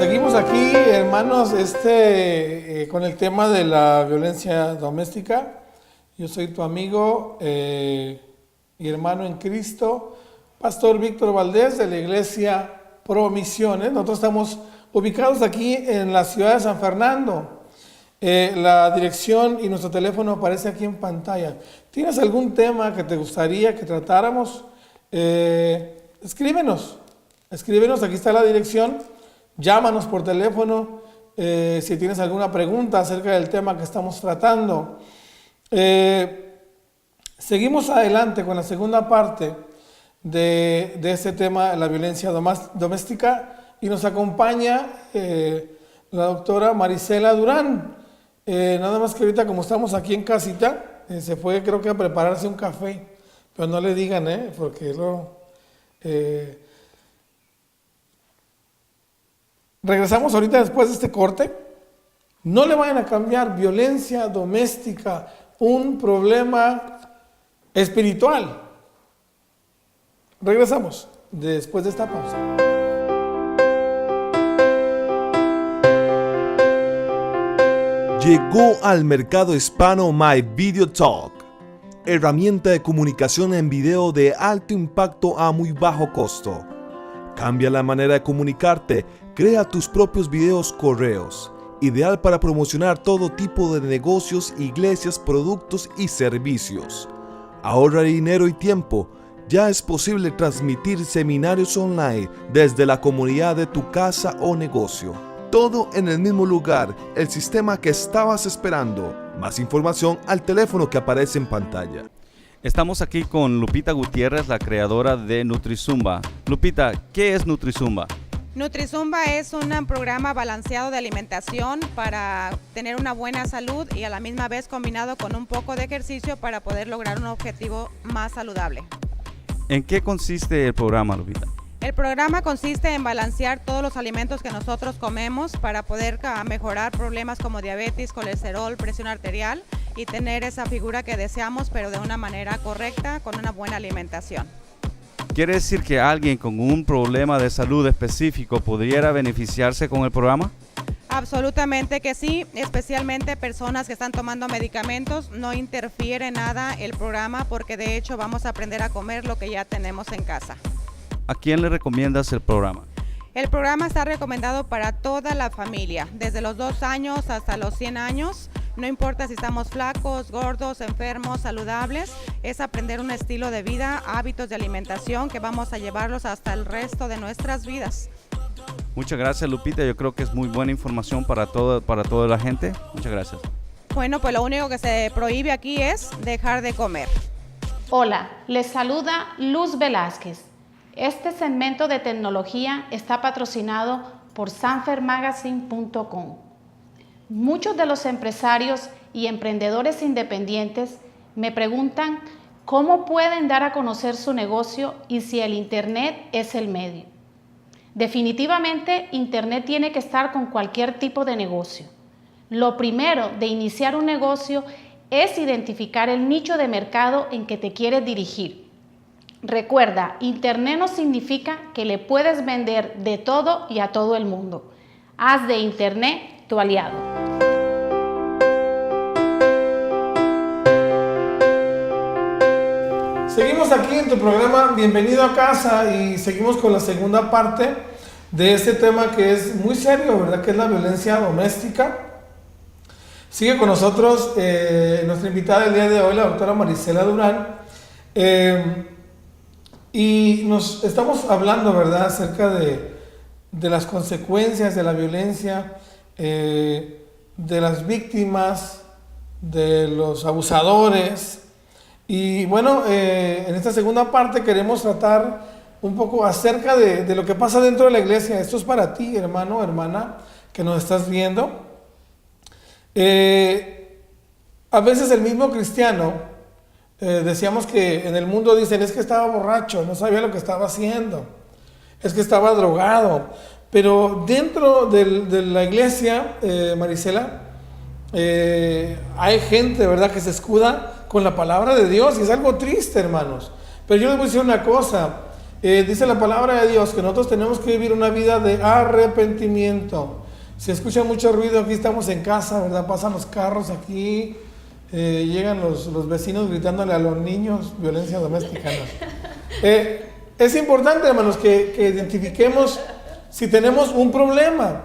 Seguimos aquí, hermanos, con el tema de la violencia doméstica. Yo soy tu amigo y hermano en Cristo, Pastor Víctor Valdés, de la Iglesia Promisiones. Nosotros estamos ubicados aquí en la ciudad de San Fernando. La dirección y nuestro teléfono aparece aquí en pantalla. ¿Tienes algún tema que te gustaría que tratáramos? Escríbenos, aquí está la dirección. Llámanos por teléfono si tienes alguna pregunta acerca del tema que estamos tratando. Seguimos adelante con la segunda parte de este tema, la violencia doméstica, y nos acompaña la doctora Marisela Durán. Nada más que ahorita, como estamos aquí en casita, se fue, creo que, a prepararse un café, pero no le digan, porque regresamos ahorita después de este corte. No le vayan a cambiar. Violencia doméstica, un problema espiritual. Regresamos después de esta pausa. Llegó al mercado hispano My Video Talk, herramienta de comunicación en video de alto impacto a muy bajo costo. Cambia la manera de comunicarte, crea tus propios videos correos, ideal para promocionar todo tipo de negocios, iglesias, productos y servicios. Ahorra dinero y tiempo. Ya es posible transmitir seminarios online desde la comunidad de tu casa o negocio. Todo en el mismo lugar, el sistema que estabas esperando. Más información al teléfono que aparece en pantalla. Estamos aquí con Lupita Gutiérrez, la creadora de NutriZumba. Lupita, ¿qué es NutriZumba? NutriZumba es un programa balanceado de alimentación para tener una buena salud y a la misma vez combinado con un poco de ejercicio para poder lograr un objetivo más saludable. ¿En qué consiste el programa, Lupita? El programa consiste en balancear todos los alimentos que nosotros comemos para poder mejorar problemas como diabetes, colesterol, presión arterial y tener esa figura que deseamos, pero de una manera correcta, con una buena alimentación. ¿Quiere decir que alguien con un problema de salud específico pudiera beneficiarse con el programa? Absolutamente que sí, especialmente personas que están tomando medicamentos. No interfiere nada el programa porque de hecho vamos a aprender a comer lo que ya tenemos en casa. ¿A quién le recomiendas el programa? El programa está recomendado para toda la familia, desde los 2 años hasta los 100 años. No importa si estamos flacos, gordos, enfermos, saludables, es aprender un estilo de vida, hábitos de alimentación que vamos a llevarlos hasta el resto de nuestras vidas. Muchas gracias, Lupita. Yo creo que es muy buena información para toda la gente. Muchas gracias. Bueno, pues lo único que se prohíbe aquí es dejar de comer. Hola, les saluda Luz Velázquez. Este segmento de tecnología está patrocinado por sanfermagazine.com. Muchos de los empresarios y emprendedores independientes me preguntan cómo pueden dar a conocer su negocio y si el Internet es el medio. Definitivamente, Internet tiene que estar con cualquier tipo de negocio. Lo primero de iniciar un negocio es identificar el nicho de mercado en que te quieres dirigir. Recuerda, Internet no significa que le puedes vender de todo y a todo el mundo. Haz de Internet tu aliado. Seguimos aquí en tu programa Bienvenido a Casa y seguimos con la segunda parte de este tema que es muy serio, ¿verdad? Que es la violencia doméstica. Sigue con nosotros nuestra invitada del día de hoy, la doctora Marisela Durán. Y nos estamos hablando, ¿verdad?, acerca de las consecuencias de la violencia, de las víctimas, de los abusadores. Y bueno, en esta segunda parte queremos tratar un poco acerca de lo que pasa dentro de la iglesia. Esto es para ti, hermano, hermana, que nos estás viendo. A veces el mismo cristiano, decíamos que en el mundo dicen, es que estaba borracho, no sabía lo que estaba haciendo, es que estaba drogado. Pero dentro de la iglesia, Marisela, hay gente, ¿verdad?, que se escuda con la palabra de Dios, y es algo triste, hermanos. Pero yo les voy a decir una cosa, Dice la palabra de Dios que nosotros tenemos que vivir una vida de arrepentimiento. Se escucha mucho ruido, aquí estamos en casa, ¿verdad? Pasan los carros aquí, llegan los vecinos gritándole a los niños, violencia doméstica, ¿no? Es importante, hermanos, que identifiquemos si tenemos un problema.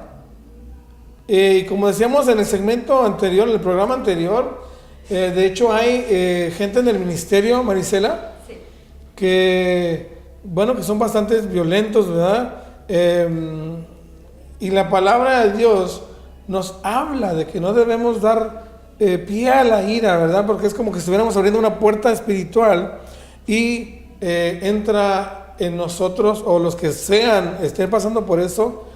Y como decíamos en el segmento anterior, en el programa anterior, de hecho hay gente en el ministerio, Marisela, sí, que son bastante violentos, ¿verdad? Y la palabra de Dios nos habla de que no debemos dar pie a la ira, ¿verdad? Porque es como que estuviéramos abriendo una puerta espiritual y entra en nosotros, o los que estén pasando por eso,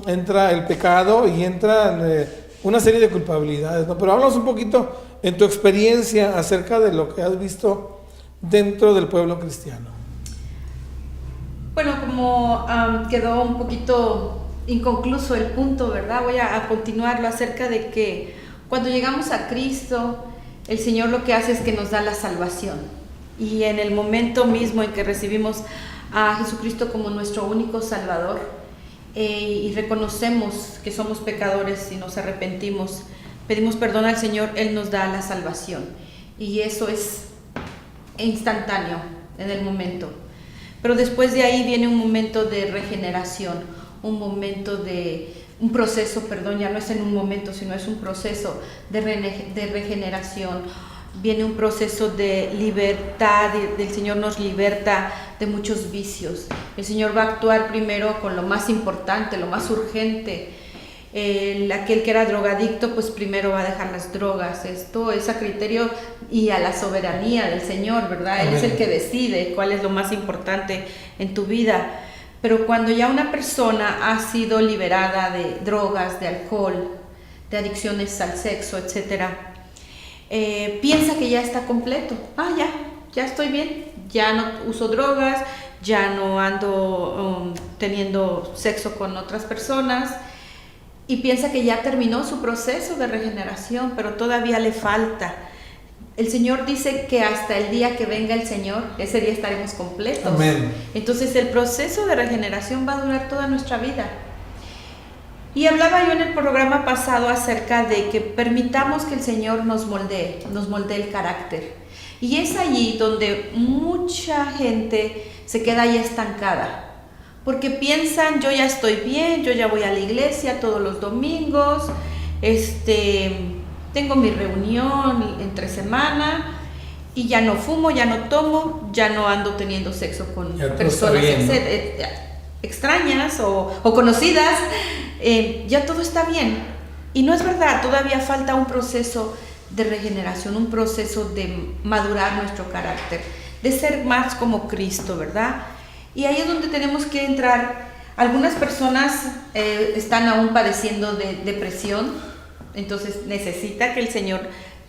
entra el pecado y entra una serie de culpabilidades, ¿no? Pero háblanos un poquito en tu experiencia acerca de lo que has visto dentro del pueblo cristiano. Bueno, como quedó un poquito inconcluso el punto, ¿verdad? Voy a continuarlo acerca de que cuando llegamos a Cristo, el Señor lo que hace es que nos da la salvación. Y en el momento mismo en que recibimos a Jesucristo como nuestro único Salvador, y reconocemos que somos pecadores y nos arrepentimos, pedimos perdón al Señor, Él nos da la salvación. Y eso es instantáneo en el momento. Pero después de ahí viene un momento de regeneración, un proceso, ya no es en un momento, sino es un proceso de regeneración. Viene un proceso de libertad, el Señor nos liberta de muchos vicios. El Señor va a actuar primero con lo más importante, lo más urgente. Aquel que era drogadicto, pues primero va a dejar las drogas. Esto es a criterio y a la soberanía del Señor, ¿verdad? Amén. Él es el que decide cuál es lo más importante en tu vida. Pero cuando ya una persona ha sido liberada de drogas, de alcohol, de adicciones al sexo, etcétera, piensa que ya está completo. Ya estoy bien, ya no uso drogas, ya no ando teniendo sexo con otras personas, y piensa que ya terminó su proceso de regeneración, pero todavía le falta. El Señor dice que hasta el día que venga el Señor, ese día estaremos completos. Amén. Entonces el proceso de regeneración va a durar toda nuestra vida. Y hablaba yo en el programa pasado acerca de que permitamos que el Señor nos moldee el carácter. Y es allí donde mucha gente se queda ahí estancada, porque piensan, yo ya estoy bien, yo ya voy a la iglesia todos los domingos, tengo mi reunión entre semana y ya no fumo, ya no tomo, ya no ando teniendo sexo con personas bien, ¿no? Extrañas o conocidas, ya todo está bien. Y no es verdad, todavía falta un proceso de regeneración, un proceso de madurar nuestro carácter, de ser más como Cristo, ¿verdad? Y ahí es donde tenemos que entrar. Algunas personas están aún padeciendo de depresión, entonces necesita que el Señor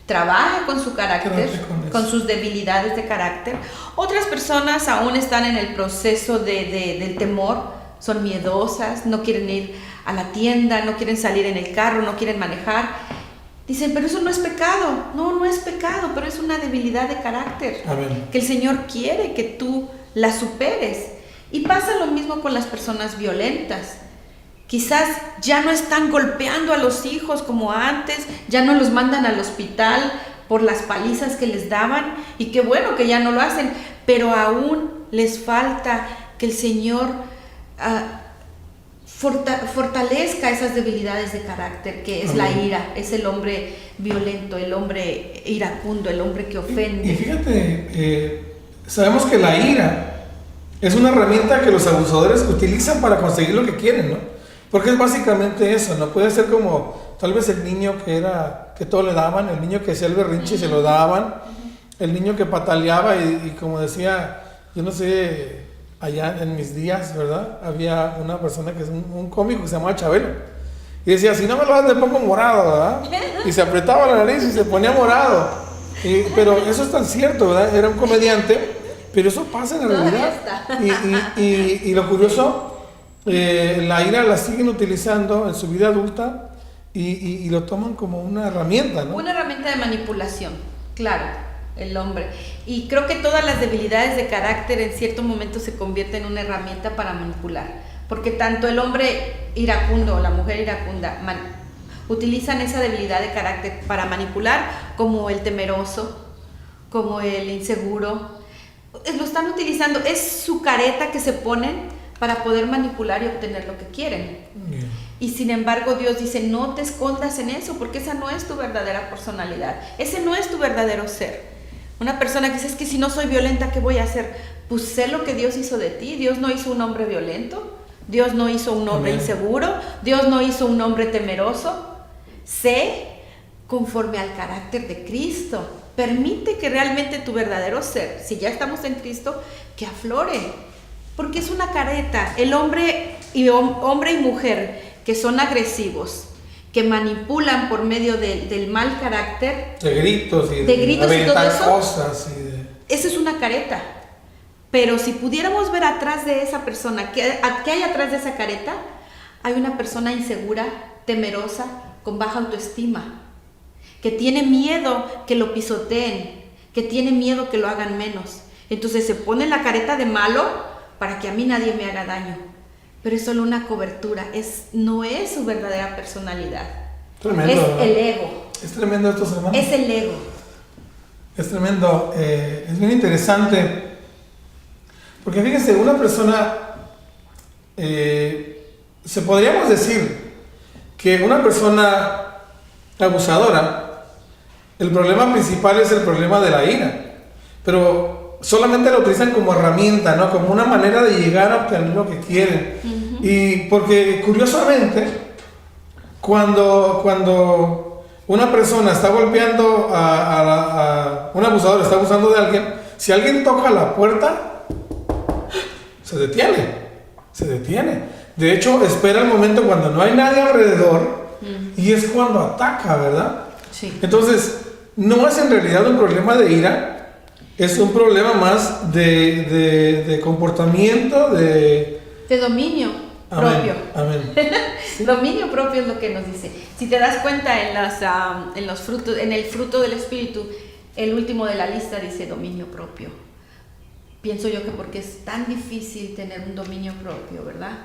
trabaje con su carácter, con sus debilidades de carácter. Otras personas aún están en el proceso del temor, son miedosas, no quieren ir a la tienda, no quieren salir en el carro, no quieren manejar. Dicen, pero eso no es pecado. No es pecado, pero es una debilidad de carácter. Amén. Que el Señor quiere que tú la superes. Y pasa lo mismo con las personas violentas. Quizás ya no están golpeando a los hijos como antes, ya no los mandan al hospital por las palizas que les daban, y qué bueno que ya no lo hacen, pero aún les falta que el Señor fortalezca esas debilidades de carácter, que es Amén. La ira, es el hombre violento, el hombre iracundo, el hombre que ofende. Y fíjate, sabemos que la ira es una herramienta que los abusadores utilizan para conseguir lo que quieren, ¿no? Porque es básicamente eso, ¿no? Puede ser como tal vez el niño que todo le daban, el niño que hacía el berrinche y se lo daban, el niño que pataleaba y como decía, yo no sé, allá en mis días, ¿verdad? Había una persona que es un cómico que se llamaba Chabelo. Y decía, si no me lo das, le pongo morado, ¿verdad? Y se apretaba la nariz y se ponía morado. Pero eso es tan cierto, ¿verdad? Era un comediante, pero eso pasa en la realidad. Y lo curioso, la ira la siguen utilizando en su vida adulta y lo toman como una herramienta, ¿no? Una herramienta de manipulación, claro. el hombre. Y creo que todas las debilidades de carácter en cierto momento se convierten en una herramienta para manipular, porque tanto el hombre iracundo o la mujer iracunda utilizan esa debilidad de carácter para manipular, como el temeroso, como el inseguro. Lo están utilizando, es su careta que se ponen para poder manipular y obtener lo que quieren. Y sin embargo Dios dice, no te escondas en eso, porque esa no es tu verdadera personalidad, ese no es tu verdadero ser. Una persona que dice, es que si no soy violenta, ¿qué voy a hacer? Pues sé lo que Dios hizo de ti. Dios no hizo un hombre violento, Dios no hizo un hombre inseguro, Dios no hizo un hombre temeroso. Sé conforme al carácter de Cristo. Permite que realmente tu verdadero ser, si ya estamos en Cristo, que aflore, porque es una careta. El hombre y mujer que son agresivos, que manipulan por medio del mal carácter, de gritos y todo eso, cosas esa es una careta. Pero si pudiéramos ver atrás de esa persona, ¿qué hay atrás de esa careta? Hay una persona insegura, temerosa, con baja autoestima, que tiene miedo que lo pisoteen, que tiene miedo que lo hagan menos. Entonces se pone la careta de malo para que a mí nadie me haga daño. Pero es solo una cobertura, no es su verdadera personalidad. Tremendo, es ¿verdad? el ego. Es tremendo estos hermanos. Es el ego. Es tremendo, es bien interesante, porque fíjense, una persona, se podríamos decir que una persona abusadora, el problema principal es el problema de la ira, pero solamente lo utilizan como herramienta, ¿no? Como una manera de llegar a obtener lo que quieren. Y porque curiosamente, cuando una persona está golpeando a un abusador, está abusando de alguien, si alguien toca la puerta, se detiene. De hecho, espera el momento cuando no hay nadie alrededor y es cuando ataca, ¿verdad? Sí. Entonces, no es en realidad un problema de ira, es un problema más de comportamiento, de dominio propio. Amén. Dominio propio es lo que nos dice. Si te das cuenta en los frutos, en el fruto del Espíritu, el último de la lista dice dominio propio. Pienso yo que porque es tan difícil tener un dominio propio, ¿verdad?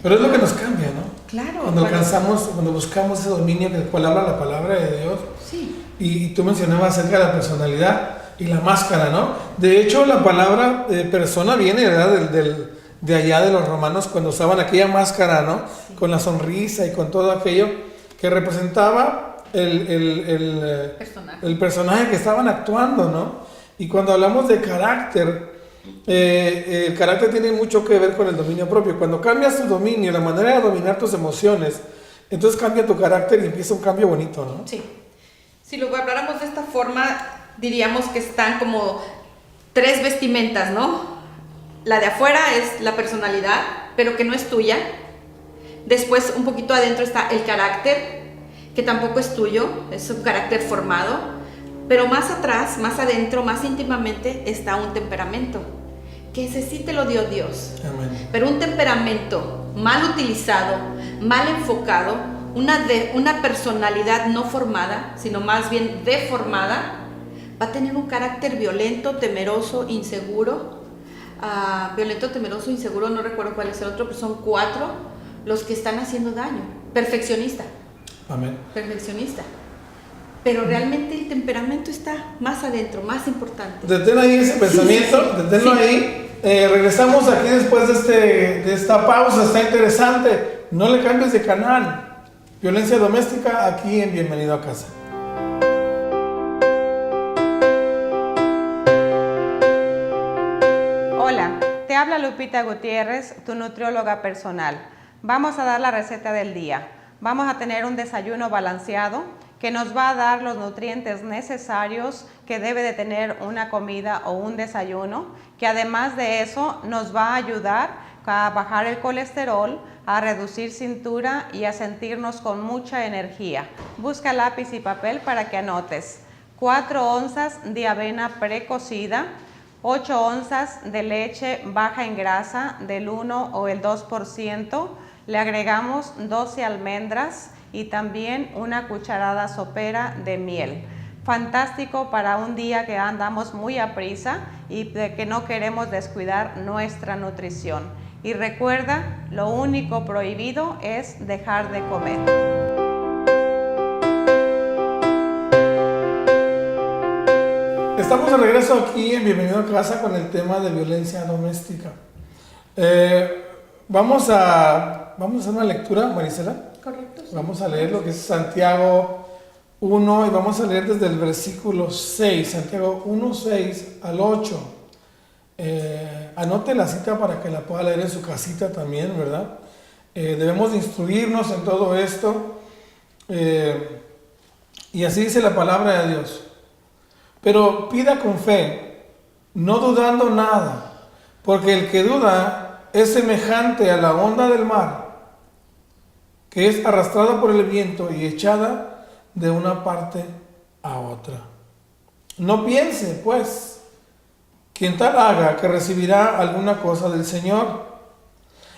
Pero es lo que nos cambia, ¿no? Claro. Cuando buscamos ese dominio del cual habla la palabra de Dios. Sí. Y tú mencionabas acerca de la personalidad y la máscara, ¿no? De hecho, la palabra persona viene, ¿verdad? De allá de los romanos, cuando usaban aquella máscara, ¿no? Sí. Con la sonrisa y con todo aquello que representaba el personaje que estaban actuando, ¿no? Y cuando hablamos de carácter, el carácter tiene mucho que ver con el dominio propio. Cuando cambias tu dominio, la manera de dominar tus emociones, entonces cambia tu carácter y empieza un cambio bonito, ¿no? Sí. Si lo habláramos de esta forma, diríamos que están como tres vestimentas, ¿no? La de afuera es la personalidad, pero que no es tuya. Después, un poquito adentro está el carácter, que tampoco es tuyo, es un carácter formado. Pero más atrás, más adentro, más íntimamente está un temperamento, que ese sí te lo dio Dios. Amén. Pero un temperamento mal utilizado, mal enfocado, una personalidad no formada, sino más bien deformada, va a tener un carácter violento, temeroso, inseguro. Violento, temeroso, inseguro, no recuerdo cuál es el otro, pero son 4 los que están haciendo daño. Perfeccionista. Amén. Perfeccionista. Pero realmente el temperamento está más adentro, más importante. Detén ahí ese pensamiento, deténlo ahí. Regresamos aquí después de esta pausa, está interesante. No le cambies de canal. Violencia doméstica aquí en Bienvenido a Casa. Hola, te habla Lupita Gutiérrez, tu nutrióloga personal. Vamos a dar la receta del día. Vamos a tener un desayuno balanceado que nos va a dar los nutrientes necesarios que debe de tener una comida o un desayuno, que además de eso nos va a ayudar a bajar el colesterol, a reducir cintura y a sentirnos con mucha energía. Busca lápiz y papel para que anotes. 4 onzas de avena precocida, 8 onzas de leche baja en grasa del 1 o el 2%, le agregamos 12 almendras y también una cucharada sopera de miel. fantástico para un día que andamos muy a prisa y de que no queremos descuidar nuestra nutrición. Y recuerda, lo único prohibido es dejar de comer. Estamos de regreso aquí en Bienvenido a Casa con el tema de violencia doméstica. Vamos a hacer una lectura, Marisela. Correcto. Sí. Vamos a leer lo que es Santiago 1 y vamos a leer desde el versículo 6, Santiago 1, 6 al 8. Anote la cita para que la pueda leer en su casita también, ¿verdad? Debemos de instruirnos en todo esto. Y así dice la palabra de Dios. Pero pida con fe, no dudando nada, porque el que duda es semejante a la onda del mar, que es arrastrada por el viento y echada de una parte a otra. No piense, pues, quien tal haga que recibirá alguna cosa del Señor.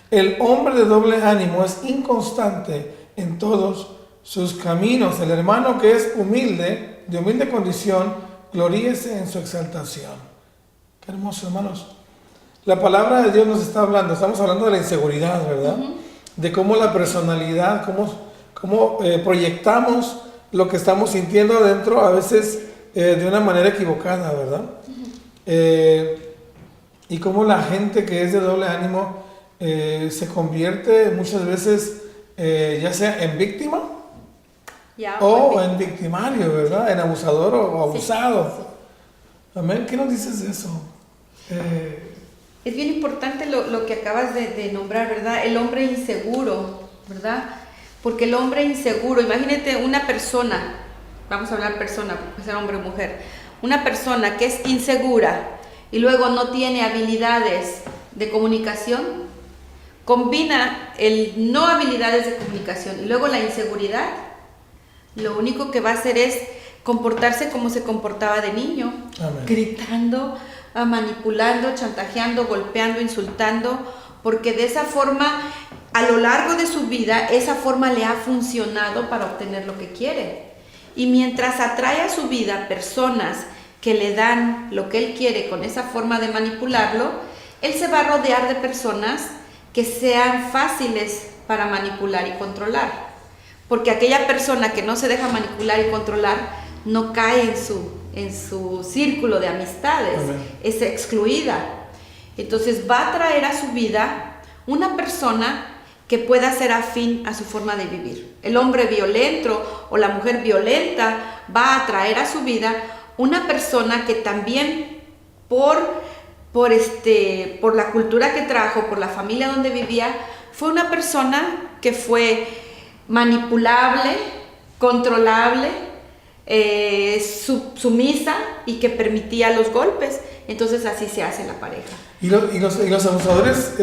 El hombre de doble ánimo es inconstante en todos sus caminos. El hermano que es humilde, de humilde condición, gloríese en su exaltación. Qué hermoso, hermanos. La palabra de Dios nos está hablando, estamos hablando de la inseguridad, ¿verdad? De cómo la personalidad, cómo proyectamos lo que estamos sintiendo adentro, a veces de una manera equivocada, ¿verdad? Y cómo la gente que es de doble ánimo se convierte muchas veces ya sea en víctima o en victimario, ¿verdad? En abusador o abusado. Sí. Amén. ¿Qué nos dices de eso? Es bien importante lo que acabas de nombrar, ¿verdad? El hombre inseguro, ¿verdad? Porque el hombre inseguro, imagínate una persona, vamos a hablar persona, puede ser hombre o mujer, una persona que es insegura y luego no tiene habilidades de comunicación, combina el no habilidades de comunicación y luego la inseguridad, lo único que va a hacer es comportarse como se comportaba de niño. Amén. Gritando, manipulando, chantajeando, golpeando, insultando, porque de esa forma, a lo largo de su vida, esa forma le ha funcionado para obtener lo que quiere. Y mientras atrae a su vida personas que le dan lo que él quiere con esa forma de manipularlo, él se va a rodear de personas que sean fáciles para manipular y controlar. Porque aquella persona que no se deja manipular y controlar no cae en su círculo de amistades. Amén. Es excluida. Entonces va a traer a su vida una persona que pueda ser afín a su forma de vivir. El hombre violento o la mujer violenta va a traer a su vida una persona que también por la cultura que trajo, por la familia donde vivía, fue una persona que fue manipulable, controlable, sumisa y que permitía los golpes. Entonces así se hace la pareja. Y los abusadores,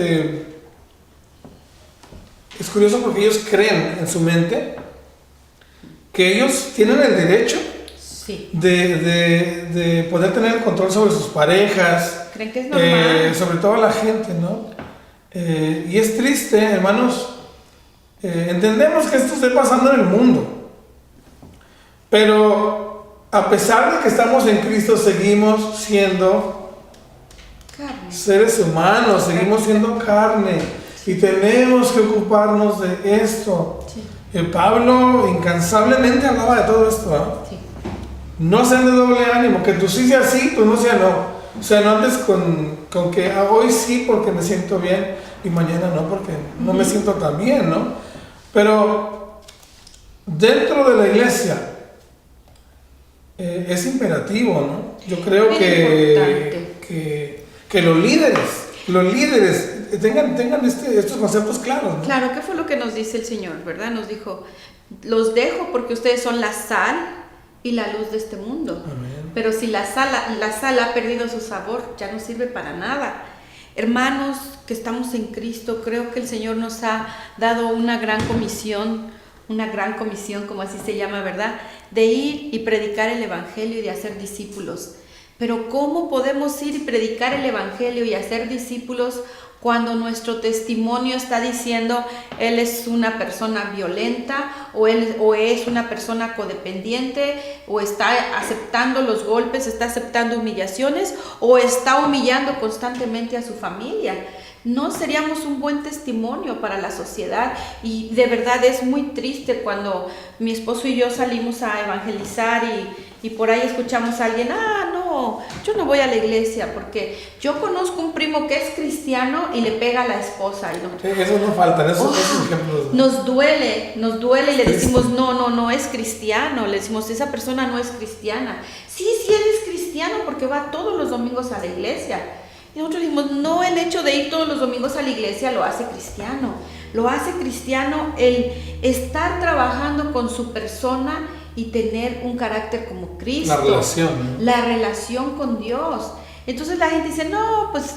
es curioso porque ellos creen en su mente que ellos tienen el derecho sí. de poder tener el control sobre sus parejas. Creen que es normal. Sobre todo la gente, ¿no? Y es triste, hermanos. Entendemos que esto esté pasando en el mundo, pero a pesar de que estamos en Cristo, seguimos siendo carne. Seres humanos, seguimos siendo carne y tenemos que ocuparnos de esto. Sí. Pablo incansablemente hablaba de todo esto, ¿eh? Sí. No sean de doble ánimo, que tú sí seas sí, tú no seas no. O sea, no andes con que hoy sí porque me siento bien y mañana no porque no me siento tan bien, ¿no? Pero dentro de la iglesia es imperativo, ¿no? Yo creo que los líderes tengan estos conceptos claros, ¿no? Claro, ¿qué fue lo que nos dice el Señor, verdad? Nos dijo, los dejo porque ustedes son la sal y la luz de este mundo. Amén. Pero si la sal ha perdido su sabor, ya no sirve para nada. Hermanos que estamos en Cristo, creo que el Señor nos ha dado una gran comisión, como así se llama, ¿verdad? De ir y predicar el Evangelio y de hacer discípulos. Pero ¿cómo podemos ir y predicar el Evangelio y hacer discípulos cuando nuestro testimonio está diciendo él es una persona violenta o es una persona codependiente o está aceptando los golpes, está aceptando humillaciones o está humillando constantemente a su familia? No seríamos un buen testimonio para la sociedad, y de verdad es muy triste cuando mi esposo y yo salimos a evangelizar y por ahí escuchamos a alguien, no, yo no voy a la iglesia porque yo conozco un primo que es cristiano y le pega a la esposa. Y no, sí, eso no falta, esos ejemplos. Nos duele y le decimos, no es cristiano, le decimos, esa persona no es cristiana. Sí, él es cristiano porque va todos los domingos a la iglesia. Y nosotros decimos, no, el hecho de ir todos los domingos a la iglesia lo hace cristiano. Lo hace cristiano el estar trabajando con su persona y tener un carácter como Cristo. La relación, ¿no? La relación con Dios. Entonces la gente dice, no, pues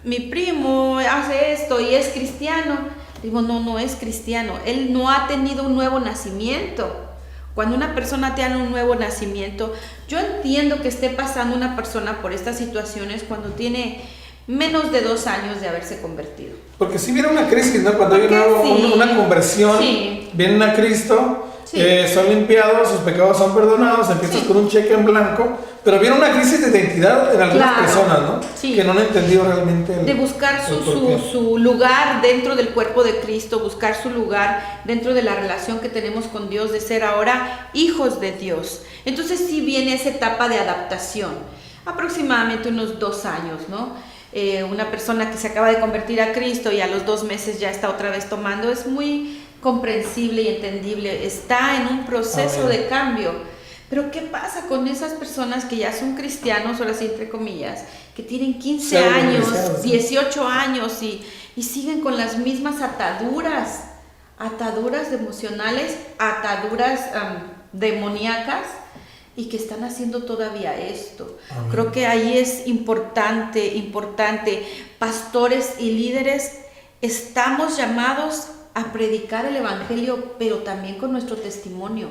mi primo hace esto y es cristiano. Digo, no es cristiano. Él no ha tenido un nuevo nacimiento. Cuando una persona tiene un nuevo nacimiento, yo entiendo que esté pasando una persona por estas situaciones cuando tiene menos de 2 años de haberse convertido. Porque si viene una crisis, ¿no? Cuando hay una conversión, vienen a Cristo, son limpiados, sus pecados son perdonados, empiezas con un cheque en blanco, pero viene una crisis de identidad en algunas personas, ¿no? Que no han entendido realmente de buscar su lugar dentro del cuerpo de Cristo, buscar su lugar dentro de la relación que tenemos con Dios, de ser ahora hijos de Dios. Entonces sí viene esa etapa de adaptación, aproximadamente unos 2 años, ¿no? Una persona que se acaba de convertir a Cristo y a los 2 meses ya está otra vez tomando, es muy comprensible y entendible, está en un proceso de cambio. Pero ¿qué pasa con esas personas que ya son cristianos, ahora sí entre comillas, que tienen 15 años, 18 años y siguen con las mismas ataduras emocionales, ataduras demoníacas, y que están haciendo todavía esto? Amén. Creo que ahí es importante, pastores y líderes, estamos llamados a predicar el Evangelio, pero también con nuestro testimonio.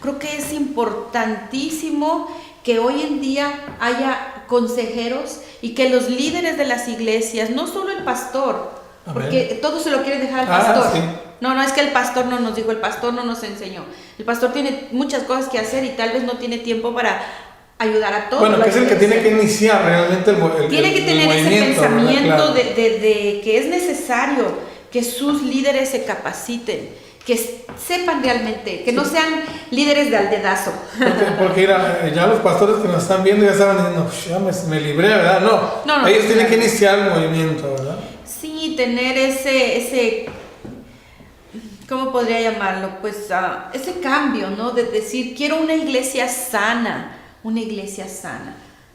Creo que es importantísimo que hoy en día haya consejeros y que los líderes de las iglesias, no solo el pastor, amén, porque todo se lo quieren dejar al pastor. Sí. No, es que el pastor no nos dijo, el pastor no nos enseñó. El pastor tiene muchas cosas que hacer y tal vez no tiene tiempo para ayudar a todos. Bueno, que es el que tiene que iniciar realmente tiene que tener ese pensamiento, claro, de que es necesario que sus líderes se capaciten, que sepan realmente, que no sean líderes de aldedazo. Porque ya los pastores que nos están viendo ya estaban diciendo, ya me libré, ¿verdad? No, ellos tienen que iniciar el movimiento, ¿verdad? Sí, tener ese ¿cómo podría llamarlo? Pues ese cambio, ¿no? De decir, quiero una iglesia sana.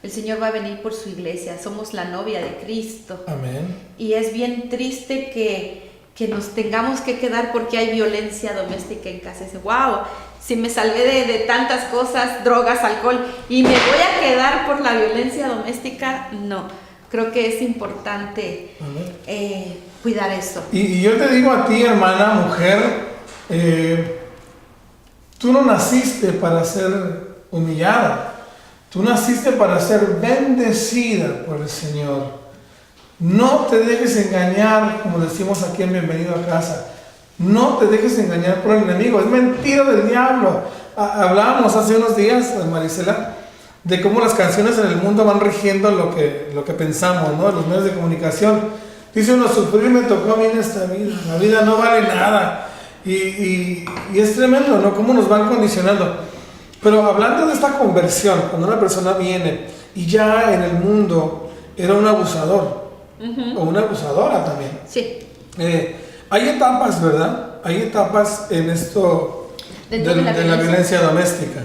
El Señor va a venir por su iglesia, somos la novia de Cristo. Amén. Y es bien triste que nos tengamos que quedar porque hay violencia doméstica en casa. Dice, wow, si me salvé de tantas cosas, drogas, alcohol, y me voy a quedar por la violencia doméstica, no. Creo que es importante cuidar eso. Y yo te digo a ti, hermana, mujer, tú no naciste para ser humillada. Tú naciste para ser bendecida por el Señor. No te dejes engañar, como decimos aquí en Bienvenido a Casa. No te dejes engañar por el enemigo. Es mentira del diablo. Hablábamos hace unos días, Marisela, de cómo las canciones en el mundo van rigiendo lo que pensamos, ¿no? Los medios de comunicación. Dice uno, sufrir me tocó a mí en esta vida. La vida no vale nada. Y es tremendo, ¿no? Cómo nos van condicionando. Pero hablando de esta conversión, cuando una persona viene y ya en el mundo era un abusador, o una abusadora también. Sí. Hay etapas, ¿verdad? Hay etapas en esto de la violencia doméstica.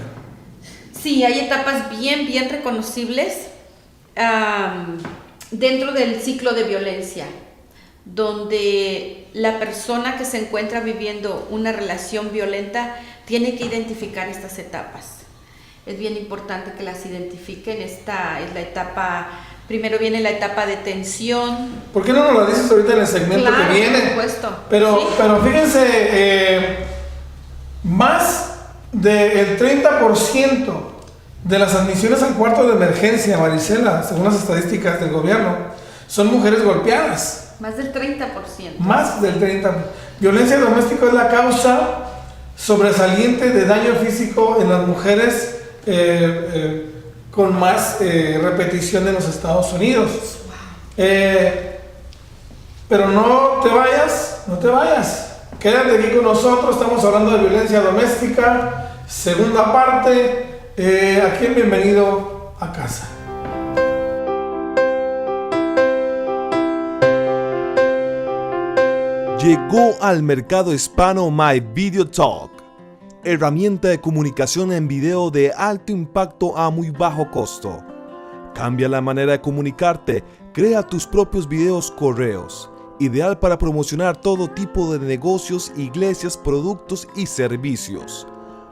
Sí, hay etapas bien reconocibles dentro del ciclo de violencia, donde la persona que se encuentra viviendo una relación violenta tiene que identificar estas etapas. Es bien importante que las identifiquen. Esta es la etapa, primero viene la etapa de tensión. ¿Por qué no nos la dices ahorita en el segmento que viene? Por supuesto. Pero fíjense, más del 30% de las admisiones al cuarto de emergencia, Marisela, según las estadísticas del gobierno, son mujeres golpeadas. Más del 30%. Más del 30%. Violencia doméstica es la causa sobresaliente de daño físico en las mujeres con más repetición en los Estados Unidos. Pero no te vayas. Quédate aquí con nosotros, estamos hablando de violencia doméstica, segunda parte. Aquí en Bienvenido a Casa. Llegó al mercado hispano My Video Talk, herramienta de comunicación en video de alto impacto a muy bajo costo. Cambia la manera de comunicarte, crea tus propios videos correos, ideal para promocionar todo tipo de negocios, iglesias, productos y servicios.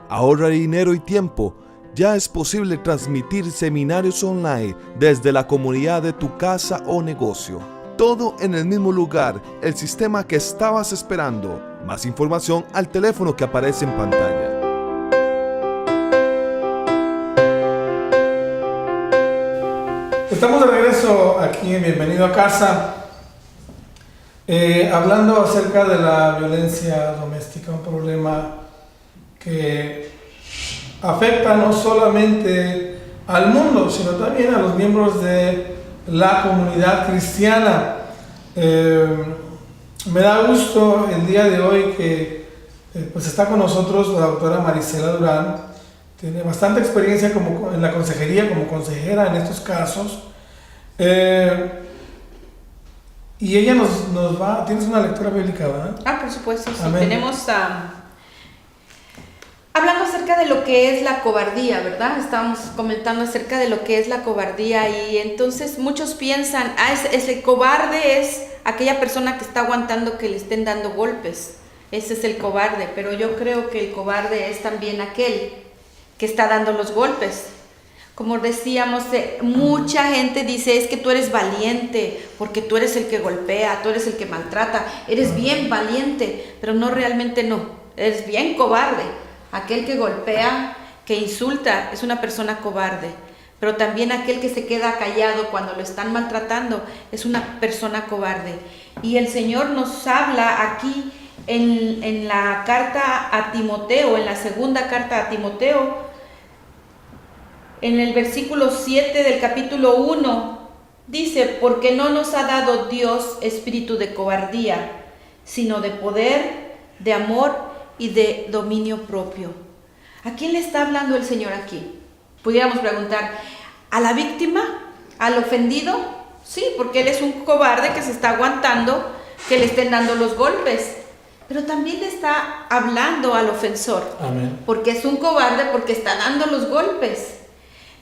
Ahorra dinero y tiempo. Ya es posible transmitir seminarios online desde la comunidad de tu casa o negocio. Todo en el mismo lugar, el sistema que estabas esperando. Más información al teléfono que aparece en pantalla. Estamos de regreso aquí en Bienvenido a Casa, hablando acerca de la violencia doméstica, un problema que afecta no solamente al mundo, sino también a los miembros de la comunidad cristiana. Me da gusto el día de hoy que pues está con nosotros la doctora Marisela Durán. Tiene bastante experiencia en la consejería, como consejera en estos casos. Y ella nos va... ¿Tienes una lectura bíblica, verdad? Por supuesto, sí. Amén. Tenemos... hablando acerca de lo que es la cobardía, ¿verdad? Estábamos comentando acerca de lo que es la cobardía y entonces muchos piensan, el cobarde es aquella persona que está aguantando que le estén dando golpes. Ese es el cobarde, pero yo creo que el cobarde es también aquel que está dando los golpes. Como decíamos, mucha gente dice, es que tú eres valiente, porque tú eres el que golpea, tú eres el que maltrata, eres bien valiente, pero no, realmente no, eres bien cobarde. Aquel que golpea, que insulta, es una persona cobarde, pero también aquel que se queda callado cuando lo están maltratando, es una persona cobarde. Y el Señor nos habla aquí en la carta a Timoteo, en la segunda carta a Timoteo, en el versículo 7 del capítulo 1, dice, porque no nos ha dado Dios espíritu de cobardía, sino de poder, de amor y de dominio propio. ¿A quién le está hablando el Señor aquí? Pudiéramos preguntar, ¿a la víctima? ¿Al ofendido? Sí, porque él es un cobarde que se está aguantando que le estén dando los golpes. Pero también le está hablando al ofensor. Amén. Porque es un cobarde porque está dando los golpes.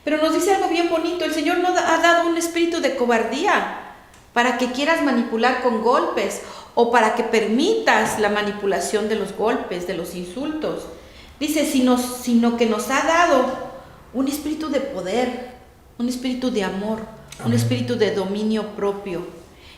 Pero nos dice algo bien bonito, el Señor no ha dado un espíritu de cobardía para que quieras manipular con golpes o para que permitas la manipulación de los golpes, de los insultos. Dice, sino que nos ha dado un espíritu de poder, un espíritu de amor, un espíritu de dominio propio.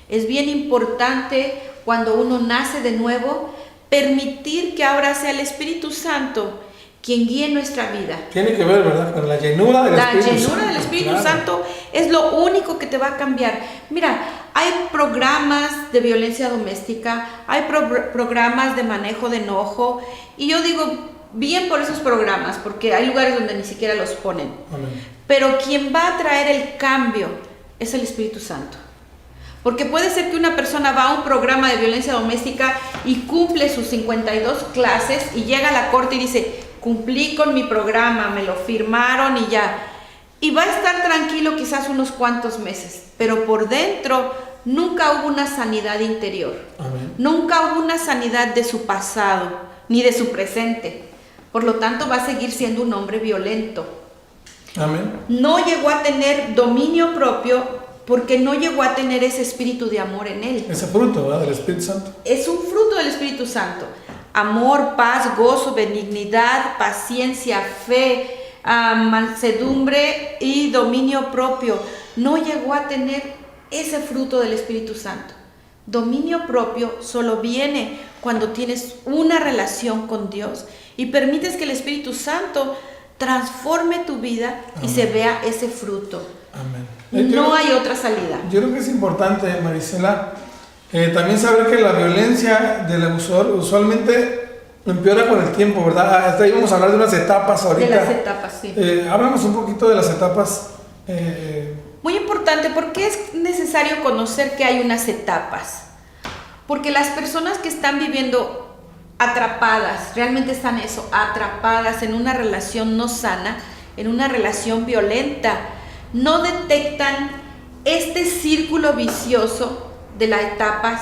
Es bien importante cuando uno nace de nuevo, permitir que ahora sea el Espíritu Santo quien guíe nuestra vida. Tiene que ver, ¿verdad?, con la llenura del Espíritu Santo. La llenura del Espíritu Santo es lo único que te va a cambiar. Mira, hay programas de violencia doméstica, hay programas de manejo de enojo, y yo digo, bien por esos programas, porque hay lugares donde ni siquiera los ponen. Amén. Pero quien va a traer el cambio es el Espíritu Santo. Porque puede ser que una persona va a un programa de violencia doméstica y cumple sus 52 clases y llega a la corte y dice, cumplí con mi programa, me lo firmaron y ya. Y va a estar tranquilo quizás unos cuantos meses, pero por dentro nunca hubo una sanidad interior. Amén. Nunca hubo una sanidad de su pasado, ni de su presente. Por lo tanto, va a seguir siendo un hombre violento. Amén. No llegó a tener dominio propio porque no llegó a tener ese espíritu de amor en él. Ese fruto, ¿verdad?, del Espíritu Santo. Es un fruto del Espíritu Santo. Amor, paz, gozo, benignidad, paciencia, fe, mansedumbre y dominio propio. No llegó a tener ese fruto del Espíritu Santo. Dominio propio solo viene cuando tienes una relación con Dios y permites que el Espíritu Santo transforme tu vida y se vea ese fruto. Amén. No hay otra salida. Yo creo que es importante, Marisela, también saber que la violencia del abusador usualmente empeora con el tiempo, ¿verdad? Hasta ahí vamos a hablar de unas etapas ahorita. De las etapas, sí. Háblanos un poquito de las etapas. Muy importante, porque es necesario conocer que hay unas etapas. Porque las personas que están viviendo atrapadas, realmente están atrapadas en una relación no sana, en una relación violenta, no detectan este círculo vicioso de las etapas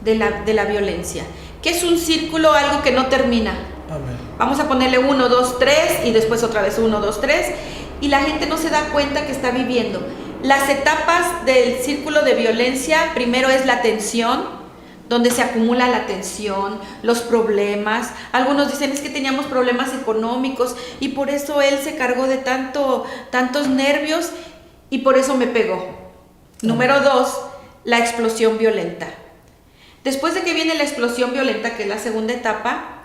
de la violencia, que es un círculo, algo que no termina. Amén. Vamos a ponerle 1, 2, 3 y después otra vez 1, 2, 3 y la gente no se da cuenta que está viviendo. Las etapas del círculo de violencia, primero es la tensión, donde se acumula la tensión, los problemas. Algunos dicen, es que teníamos problemas económicos y por eso él se cargó de tantos nervios y por eso me pegó. Número 2, la explosión violenta. Después de que viene la explosión violenta, que es la segunda etapa,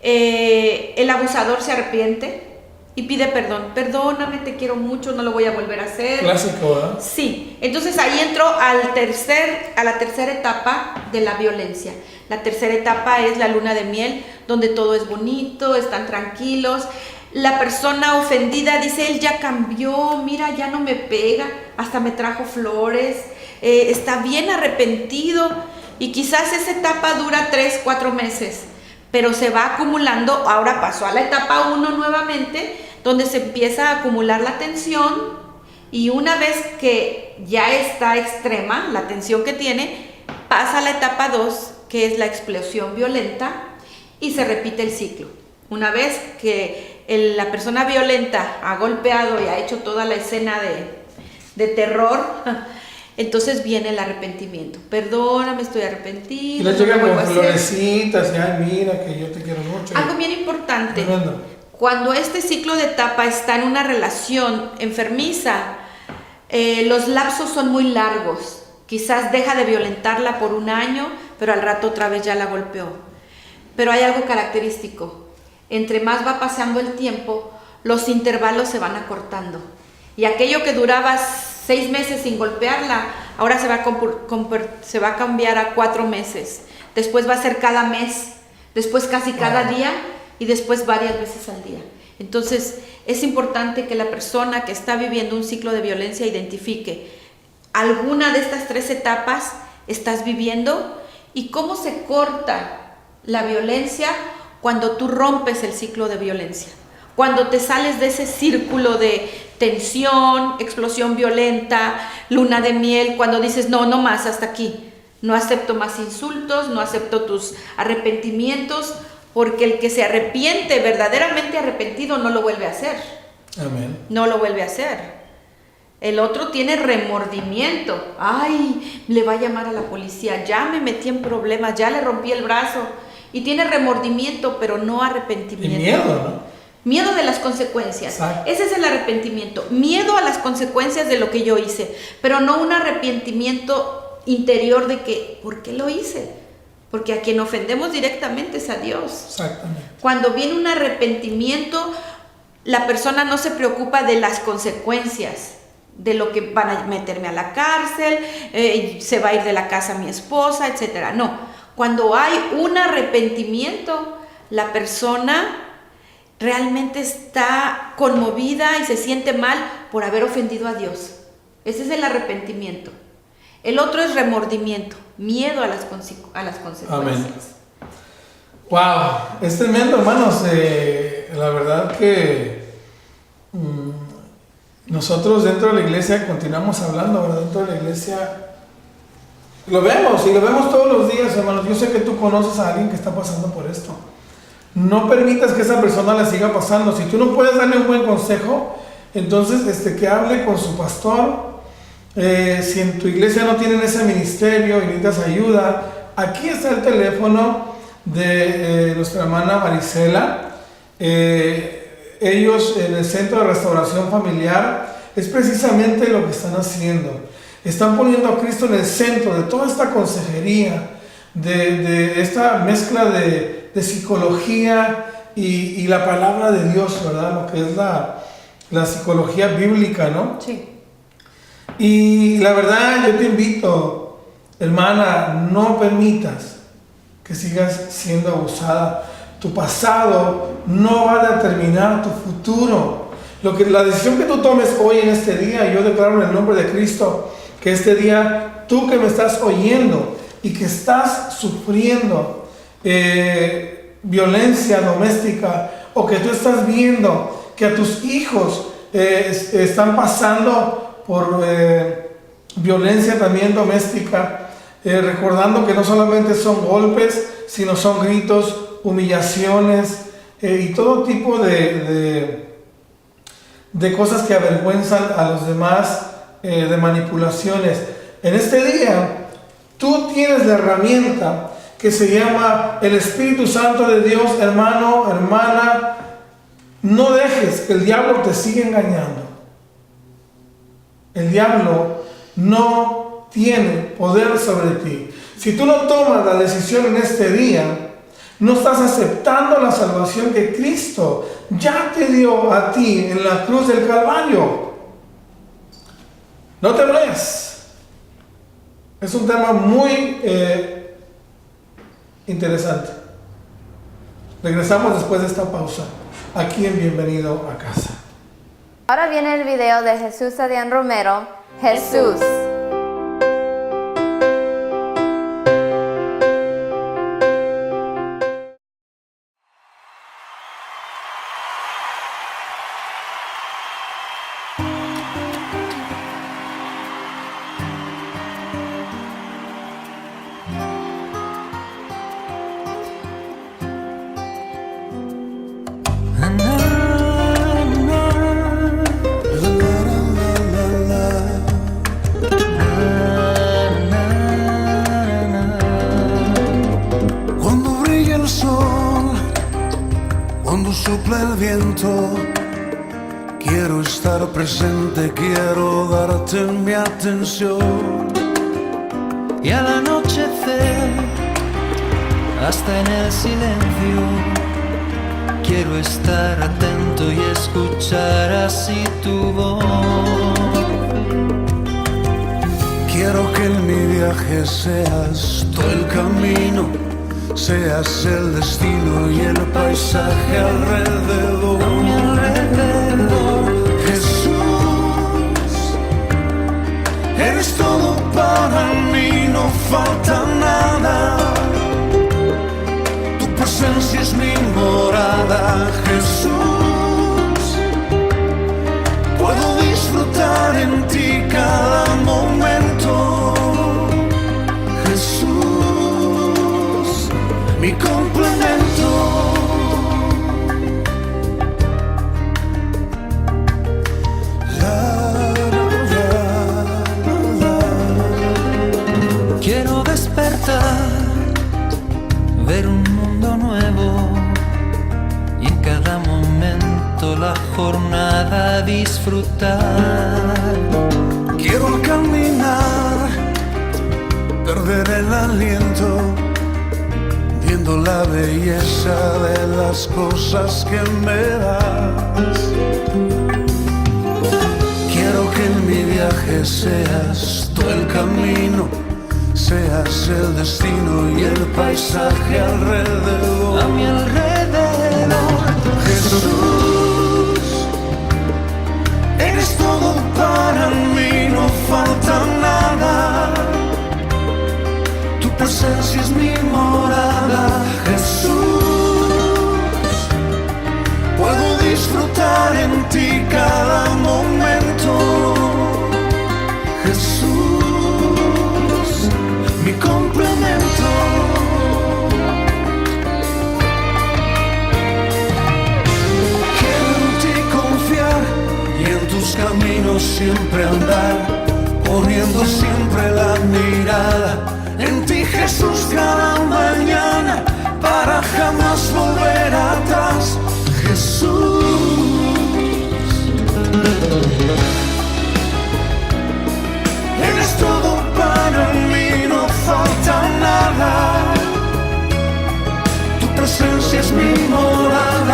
el abusador se arrepiente y pide perdón. Perdóname, te quiero mucho, no lo voy a volver a hacer. Clásico, ¿verdad? Sí, entonces ahí entró a la tercera etapa de la violencia. La tercera etapa es la luna de miel, donde todo es bonito, están tranquilos. La persona ofendida dice, él ya cambió, mira, ya no me pega, hasta me trajo flores, está bien arrepentido. Y quizás esa etapa dura 3, 4 meses, pero se va acumulando. Ahora pasó a la etapa 1 nuevamente, donde se empieza a acumular la tensión, y una vez que ya está extrema la tensión que tiene, pasa a la etapa 2, que es la explosión violenta, y se repite el ciclo. Una vez que la persona violenta ha golpeado y ha hecho toda la escena de terror, entonces viene el arrepentimiento. Perdóname, estoy arrepentido. Y le llegan con florecitas y, ay, mira, que yo te quiero mucho. Algo bien importante. Tremendo. Cuando este ciclo de etapa está en una relación enfermiza, los lapsos son muy largos. Quizás deja de violentarla por 1 año, pero al rato otra vez ya la golpeó. Pero hay algo característico. Entre más va pasando el tiempo, los intervalos se van acortando. Y aquello que duraba 6 meses sin golpearla, ahora se va a cambiar a 4 meses. Después va a ser cada mes, después casi cada día y después varias veces al día. Entonces es importante que la persona que está viviendo un ciclo de violencia identifique alguna de estas 3 etapas estás viviendo y cómo se corta la violencia cuando tú rompes el ciclo de violencia. Cuando te sales de ese círculo de tensión, explosión violenta, luna de miel, cuando dices, no más, hasta aquí. No acepto más insultos, no acepto tus arrepentimientos, porque el que se arrepiente, verdaderamente arrepentido, no lo vuelve a hacer. Amén. No lo vuelve a hacer. El otro tiene remordimiento. Ay, le va a llamar a la policía, ya me metí en problemas, ya le rompí el brazo. Y tiene remordimiento, pero no arrepentimiento. Y miedo, ¿no? Miedo de las consecuencias. Exacto. Ese es el arrepentimiento. Miedo a las consecuencias de lo que yo hice, pero no un arrepentimiento interior de que, ¿por qué lo hice? Porque a quien ofendemos directamente es a Dios. Exactamente. Cuando viene un arrepentimiento, la persona no se preocupa de las consecuencias, de lo que van a meterme a la cárcel, se va a ir de la casa mi esposa, etc. No, cuando hay un arrepentimiento, la persona realmente está conmovida y se siente mal por haber ofendido a Dios. Ese es el arrepentimiento. El otro es remordimiento, miedo a las consecuencias. Amén. Wow, es tremendo, hermanos. La verdad que nosotros dentro de la iglesia continuamos hablando, ¿verdad? Dentro de la iglesia lo vemos y lo vemos todos los días, hermanos. Yo sé que tú conoces a alguien que está pasando por esto. No permitas que esa persona le siga pasando. Si tú no puedes darle un buen consejo, entonces que hable con su pastor. Si en tu iglesia no tienen ese ministerio y necesitas ayuda, aquí está el teléfono de nuestra hermana Marisela. Ellos en el Centro de Restauración Familiar es precisamente lo que están haciendo. Están poniendo a Cristo en el centro de toda esta consejería, de esta mezcla de psicología, y la palabra de Dios, ¿verdad? Lo que es la psicología bíblica, ¿no? Sí. Y la verdad, yo te invito, hermana, no permitas que sigas siendo abusada. Tu pasado no va a determinar tu futuro. La decisión que tú tomes hoy en este día, yo declaro en el nombre de Cristo, que este día, tú que me estás oyendo y que estás sufriendo violencia doméstica, o que tú estás viendo que a tus hijos están pasando por violencia también doméstica, recordando que no solamente son golpes, sino son gritos, humillaciones y todo tipo de cosas que avergüenzan a los demás, de manipulaciones. En este día, tú tienes la herramienta que se llama el Espíritu Santo de Dios. Hermano, hermana, no dejes que el diablo te siga engañando. El diablo no tiene poder sobre ti. Si tú no tomas la decisión en este día, no estás aceptando la salvación que Cristo ya te dio a ti en la cruz del Calvario. No te vayas. Es un tema muy interesante. Regresamos después de esta pausa, aquí en Bienvenido a Casa. Ahora viene el video de Jesús Adrián Romero, Jesús. Sopla el viento, quiero estar presente, quiero darte mi atención. Y al anochecer, hasta en el silencio, quiero estar atento y escuchar así tu voz. Quiero que en mi viaje seas tú el camino, seas el destino y el paisaje alrededor. A mi alrededor. Jesús, eres todo para mí, no falta nada. Tu presencia es mi morada, Jesús. Puedo disfrutar en ti cada momento, Jesús. Mi complemento. Quiero despertar, ver un mundo nuevo y en cada momento la jornada disfrutar. Quiero al caminar perder el aliento, viendo la belleza de las cosas que me das. Quiero que en mi viaje seas tú el camino, seas el destino y el paisaje alrededor. A mi alrededor. Jesús, eres todo para mí, no falta nada. Tu presencia es mi morada, Jesús. Puedo disfrutar en ti cada momento, Jesús. Mi complemento. Quiero en ti confiar y en tus caminos siempre andar, poniendo siempre la mirada en ti, Jesús, cada mañana, para jamás volver atrás, Jesús. Eres todo para mí, no falta nada. Tu presencia es mi morada.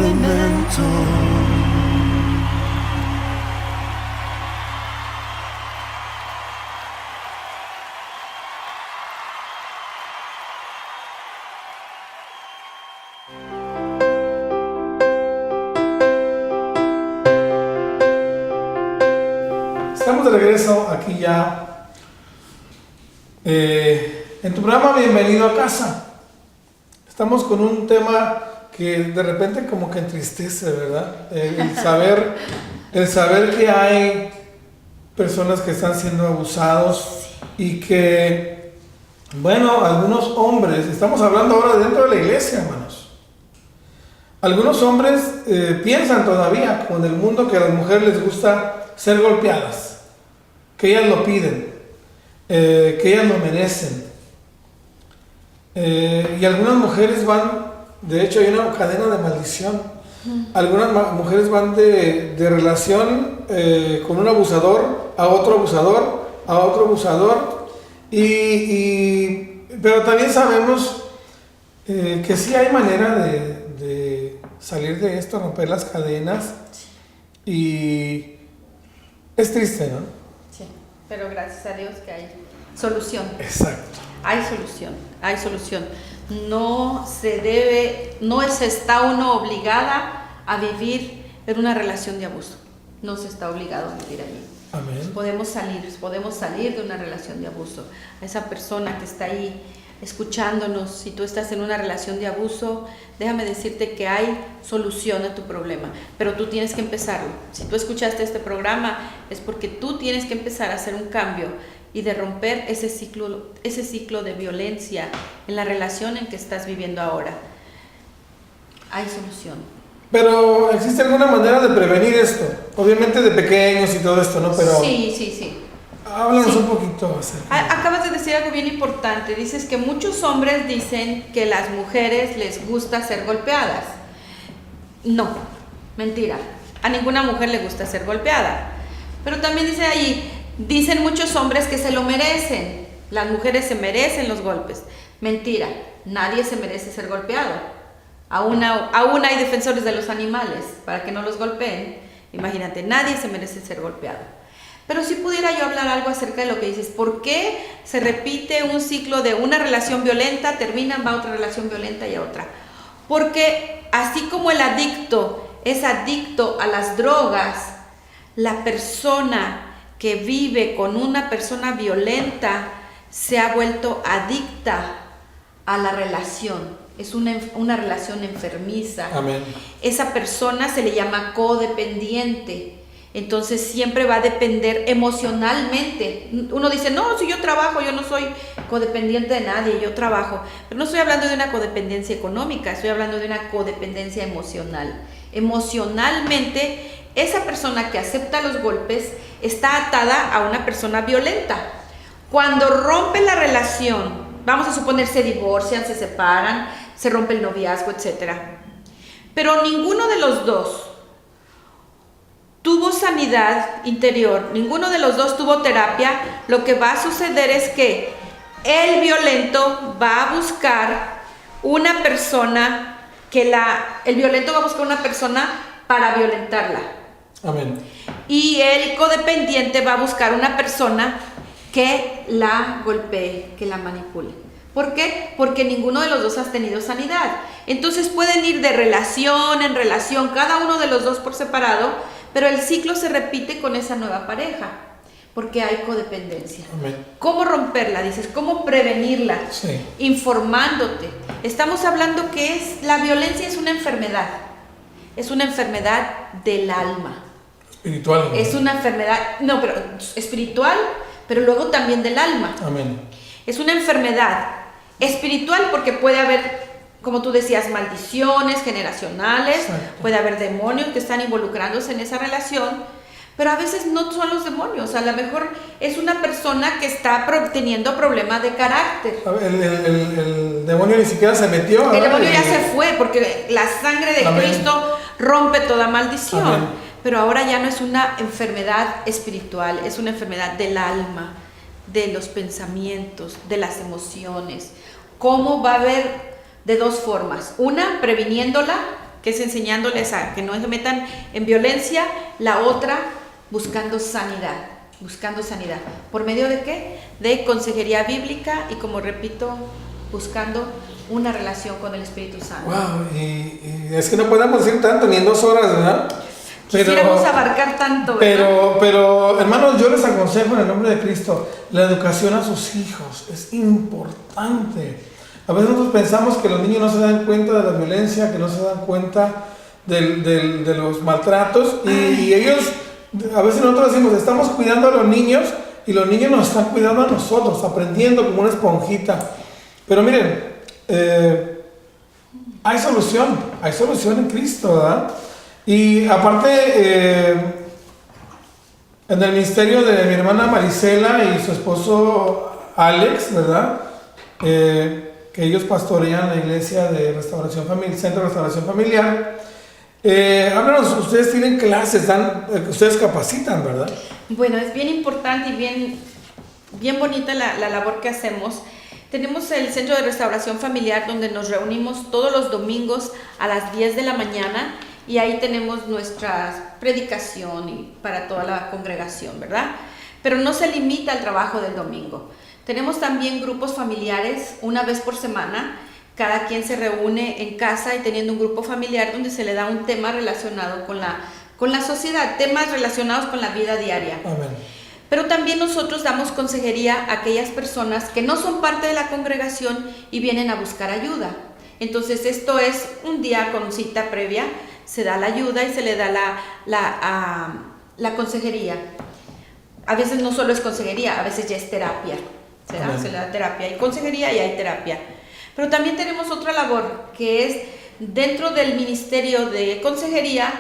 momento. Estamos de regreso aquí ya en tu programa Bienvenido a Casa. Estamos con un tema que de repente como que entristece, ¿verdad? El saber que hay personas que están siendo abusados y que, bueno, algunos hombres, estamos hablando ahora dentro de la iglesia, hermanos. Algunos hombres piensan todavía con el mundo que a las mujeres les gusta ser golpeadas, que ellas lo piden, que ellas lo merecen. Y algunas mujeres van, de hecho hay una cadena de maldición. Algunas mujeres van de relación con un abusador, a otro abusador, a otro abusador. Pero también sabemos que sí hay manera de salir de esto, romper las cadenas. Y es triste, ¿no? Sí, pero gracias a Dios que hay solución. Exacto. Hay solución, hay solución. No se está uno obligada a vivir en una relación de abuso. No se está obligado a vivir allí. Amén. Podemos salir de una relación de abuso. A esa persona que está ahí escuchándonos, si tú estás en una relación de abuso, déjame decirte que hay solución a tu problema, pero tú tienes que empezarlo. Si tú escuchaste este programa, es porque tú tienes que empezar a hacer un cambio y de romper ese ciclo de violencia en la relación en que estás viviendo ahora. Hay solución. Pero ¿existe alguna manera de prevenir esto? Obviamente de pequeños y todo esto, ¿no? Pero Sí. háblanos un poquito acerca. Acabas de decir algo bien importante. Dices que muchos hombres dicen que las mujeres les gusta ser golpeadas. No, mentira. A ninguna mujer le gusta ser golpeada. Pero también dice ahí, dicen muchos hombres que se lo merecen. Las mujeres se merecen los golpes. Mentira, nadie se merece ser golpeado. Aún hay defensores de los animales para que no los golpeen. Imagínate, nadie se merece ser golpeado. Pero si pudiera yo hablar algo acerca de lo que dices, ¿por qué se repite un ciclo de una relación violenta, termina, va a otra relación violenta y a otra? Porque así como el adicto es adicto a las drogas, la persona que vive con una persona violenta se ha vuelto adicta a la relación. Es una relación enfermiza. Amén. Esa persona se le llama codependiente. Entonces siempre va a depender emocionalmente. Uno dice, no, si yo trabajo, yo no soy codependiente de nadie, yo trabajo. Pero no estoy hablando de una codependencia económica, estoy hablando de una codependencia emocional. Emocionalmente, esa persona que acepta los golpes está atada a una persona violenta. Cuando rompe la relación, vamos a suponer se divorcian, se separan, se rompe el noviazgo, etc. Pero ninguno de los dos tuvo sanidad interior, ninguno de los dos tuvo terapia. Lo que va a suceder es que el violento va a buscar una persona para violentarla. Amén. Y el codependiente va a buscar una persona que la golpee, que la manipule. ¿Por qué? Porque ninguno de los dos ha tenido sanidad. Entonces pueden ir de relación en relación, cada uno de los dos por separado, pero el ciclo se repite con esa nueva pareja, porque hay codependencia. Amén. ¿Cómo romperla? Dices, ¿cómo prevenirla? Sí. Informándote. Estamos hablando que la violencia es una enfermedad del alma. Espiritual. ¿No? Es una enfermedad, no, pero espiritual, pero luego también del alma. Amén. Es una enfermedad espiritual porque puede haber, como tú decías, maldiciones generacionales. Exacto. Puede haber demonios que están involucrándose en esa relación, pero a veces no son los demonios. A lo mejor es una persona que está teniendo problemas de carácter. El demonio ni siquiera se metió. El demonio ya se fue porque la sangre de Amén. Cristo rompe toda maldición. Amén. Pero ahora ya no es una enfermedad espiritual, es una enfermedad del alma, de los pensamientos, de las emociones. ¿Cómo va a haber? De dos formas. Una, previniéndola, que es enseñándoles a que no se metan en violencia, la otra buscando sanidad. Buscando sanidad. ¿Por medio de qué? De consejería bíblica y, como repito, buscando una relación con el Espíritu Santo. Wow, y es que no podemos decir tanto, ni en 2 horas, ¿verdad? Quisiéramos abarcar tanto, ¿verdad? Pero, hermanos, yo les aconsejo en el nombre de Cristo, la educación a sus hijos es importante. A veces nosotros pensamos que los niños no se dan cuenta de la violencia, que no se dan cuenta de los maltratos, y ellos, a veces nosotros decimos, estamos cuidando a los niños, y los niños nos están cuidando a nosotros, aprendiendo como una esponjita. Pero miren, hay solución en Cristo, ¿verdad? Y aparte, en el ministerio de mi hermana Marisela y su esposo Alex, ¿verdad? Que ellos pastorean la iglesia de restauración familiar, Centro de Restauración Familiar. Háblanos, ustedes tienen clases, ustedes capacitan, ¿verdad? Bueno, es bien importante y bien bonita la labor que hacemos. Tenemos el Centro de Restauración Familiar, donde nos reunimos todos los domingos a las 10 de la mañana, y ahí tenemos nuestra predicación y para toda la congregación, ¿verdad? Pero no se limita al trabajo del domingo. Tenemos también grupos familiares una vez por semana. Cada quien se reúne en casa y teniendo un grupo familiar donde se le da un tema relacionado con la sociedad, temas relacionados con la vida diaria. Amén. Pero también nosotros damos consejería a aquellas personas que no son parte de la congregación y vienen a buscar ayuda. Entonces esto es un día con cita previa, se da la ayuda y se le da la consejería. A veces no solo es consejería, a veces ya es terapia. Se le da terapia, hay consejería y hay terapia. Pero también tenemos otra labor, que es dentro del ministerio de consejería,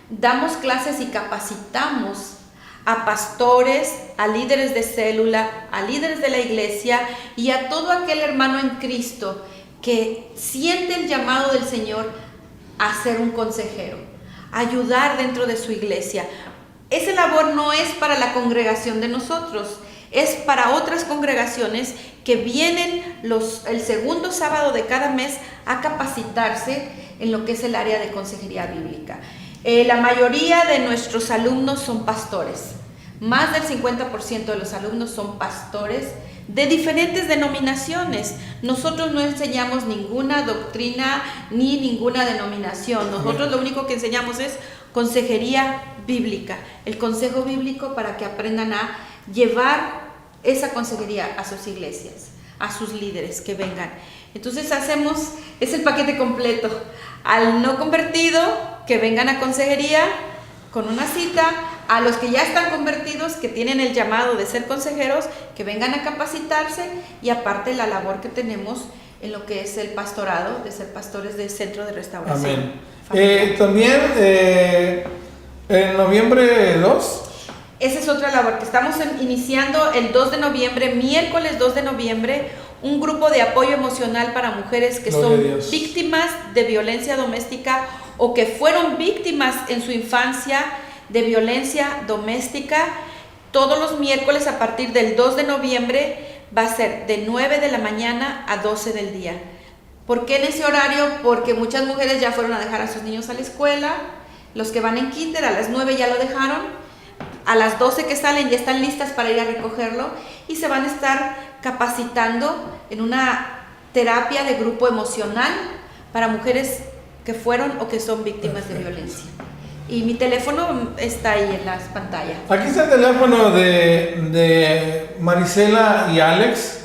damos clases y capacitamos a pastores, a líderes de célula, a líderes de la iglesia y a todo aquel hermano en Cristo que siente el llamado del Señor a ser un consejero, a ayudar dentro de su iglesia. Esa labor no es para la congregación de nosotros, es para otras congregaciones que vienen el segundo sábado de cada mes a capacitarse en lo que es el área de consejería bíblica. La mayoría de nuestros alumnos son pastores. Más del 50% de los alumnos son pastores de diferentes denominaciones. Nosotros no enseñamos ninguna doctrina ni ninguna denominación. Nosotros lo único que enseñamos es consejería bíblica, el consejo bíblico para que aprendan a llevar esa consejería a sus iglesias, a sus líderes que vengan. Entonces es el paquete completo. Al no convertido, que vengan a consejería con una cita, a los que ya están convertidos, que tienen el llamado de ser consejeros, que vengan a capacitarse, y aparte la labor que tenemos en lo que es el pastorado, de ser pastores del Centro de Restauración. Amén. También en noviembre 2. Esa es otra labor que estamos iniciando el 2 de noviembre, miércoles 2 de noviembre, un grupo de apoyo emocional para mujeres que son víctimas de violencia doméstica o que fueron víctimas en su infancia de violencia doméstica. Todos los miércoles a partir del 2 de noviembre va a ser de 9 de la mañana a 12 del día. ¿Por qué en ese horario? Porque muchas mujeres ya fueron a dejar a sus niños a la escuela, los que van en kinder a las 9 ya lo dejaron, a las 12 que salen ya están listas para ir a recogerlo y se van a estar capacitando en una terapia de grupo emocional para mujeres que fueron o que son víctimas de violencia. Y mi teléfono está ahí en las pantallas. Aquí está el teléfono de Marisela y Alex,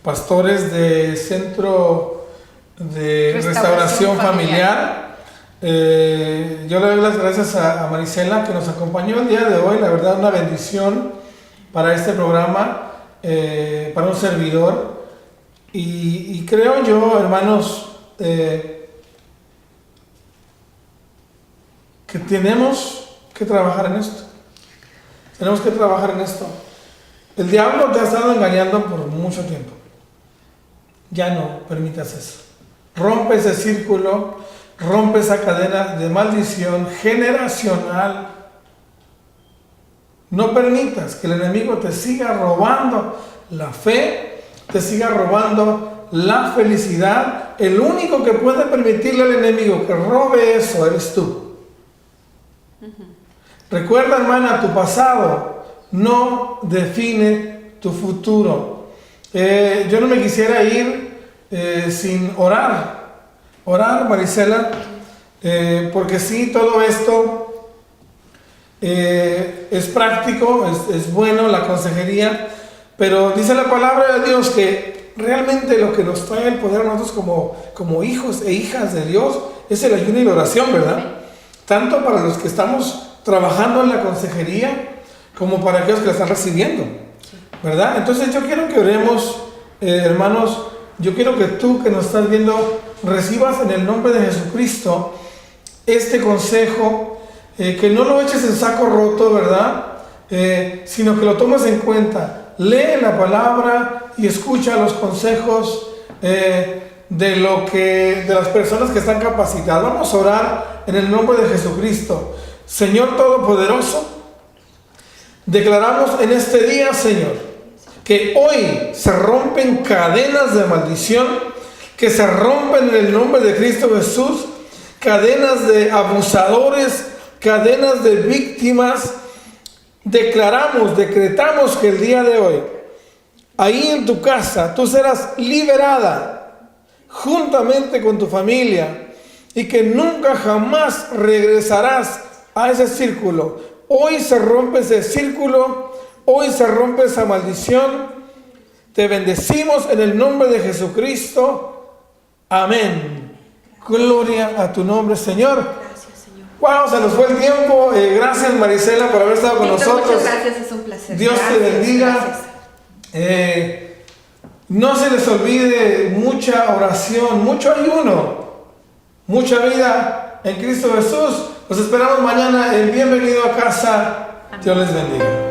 pastores de Centro de Restauración Familiar. Yo le doy las gracias a Marisela que nos acompañó el día de hoy. La verdad, una bendición para este programa, para un servidor. Y creo yo, hermanos, que tenemos que trabajar en esto. Tenemos que trabajar en esto. El diablo te ha estado engañando por mucho tiempo. Ya no permitas eso. Rompe ese círculo, rompe esa cadena de maldición generacional. No permitas que el enemigo te siga robando la fe, te siga robando la felicidad el único que puede permitirle al enemigo que robe eso eres tú. Recuerda, hermana, tu pasado no define tu futuro. Yo no me quisiera ir sin orar. Orar, Marisela, porque sí, todo esto es práctico, es bueno, la consejería, pero dice la palabra de Dios que realmente lo que nos trae el poder a nosotros como hijos e hijas de Dios es el ayuno y la oración, ¿verdad? Tanto para los que estamos trabajando en la consejería como para aquellos que la están recibiendo, ¿verdad? Entonces yo quiero que oremos, hermanos. Yo quiero que tú que nos estás viendo recibas en el nombre de Jesucristo este consejo, que no lo eches en saco roto, ¿verdad? Sino que lo tomes en cuenta. Lee la palabra y escucha los consejos de las personas que están capacitadas. Vamos a orar en el nombre de Jesucristo. Señor Todopoderoso, declaramos en este día, Señor, que hoy se rompen cadenas de maldición, que se rompen en el nombre de Cristo Jesús, cadenas de abusadores, cadenas de víctimas. Decretamos que el día de hoy, ahí en tu casa, tú serás liberada juntamente con tu familia y que nunca jamás regresarás a ese círculo. Hoy se rompe ese círculo. Hoy se rompe esa maldición. Te bendecimos en el nombre de Jesucristo. Amén. Gloria a tu nombre, Señor. Gracias, Señor. Wow, se nos fue el tiempo. Gracias, Marisela, por haber estado con nosotros. Muchas gracias, es un placer. Dios gracias, te bendiga. No se les olvide mucha oración, mucho ayuno, mucha vida en Cristo Jesús. Los esperamos mañana en Bienvenido a Casa. Dios les bendiga.